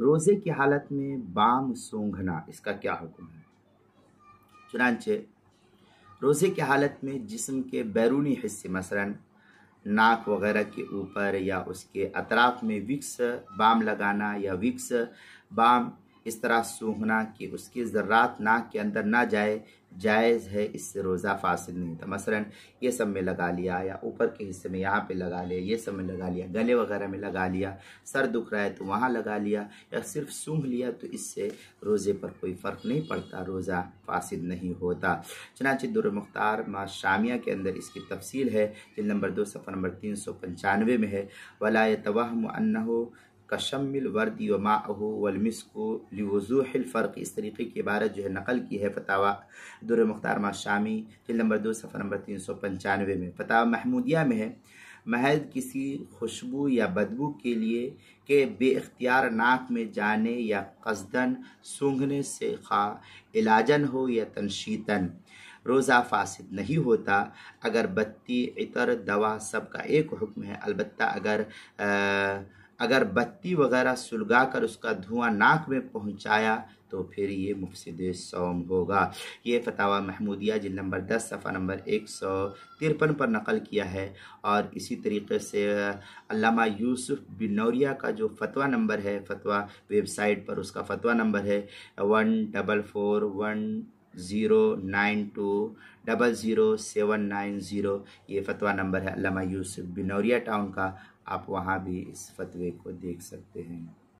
روزے کی حالت میں بام سونگھنا اس کا کیا حکم ہے؟ چنانچہ روزے کی حالت میں جسم کے بیرونی حصے مثلاً ناک وغیرہ کے اوپر یا اس کے اطراف میں وکس بام لگانا یا وکس بام اس طرح سونگھنا کہ اس کے ذرات ناک کے اندر نہ جائے جائز ہے، اس سے روزہ فاسد نہیں ہوتا۔ مثلاً یہ سب میں لگا لیا یا اوپر کے حصے میں یہاں پہ لگا لیا، یہ سب میں لگا لیا، گلے وغیرہ میں لگا لیا، سر دکھ رہا ہے تو وہاں لگا لیا یا صرف سونگھ لیا تو اس سے روزے پر کوئی فرق نہیں پڑتا، روزہ فاسد نہیں ہوتا۔ چنانچہ در مختار ما شامیہ کے اندر اس کی تفصیل ہے، جلد نمبر 2 صفحہ نمبر 395 میں ہے، وَلَا يَتَوَهَّمُ أَنَّهُ کشم الورد وماءہ والمسک لوضوح الفرق، اس طریقے کی عبارت جو ہے نقل کی ہے فتاوی در مختار ما شامی جلد نمبر 2 صفحہ نمبر 395 میں۔ فتاوی محمودیہ میں ہے، محض کسی خوشبو یا بدبو کے لیے کہ بے اختیار ناک میں جانے یا قصداً سونگھنے سے خواہ علاجاً ہو یا تنشیطاً روزہ فاسد نہیں ہوتا۔ اگر بتی، عطر، دوا سب کا ایک حکم ہے، البتہ اگر بتی وغیرہ سلگا کر اس کا دھواں ناک میں پہنچایا تو پھر یہ مفسد صوم ہوگا۔ یہ فتاوی محمودیہ جلد نمبر 10 صفحہ نمبر 153 پر نقل کیا ہے، اور اسی طریقے سے علامہ یوسف بن نوریہ کا جو فتویٰ نمبر ہے فتویٰ ویب سائٹ پر، اس کا فتویٰ نمبر ہے 144109200790، یہ فتویٰ نمبر ہے علامہ یوسف بن نوریہ ٹاؤن کا، آپ وہاں بھی اس فتوے کو دیکھ سکتے ہیں۔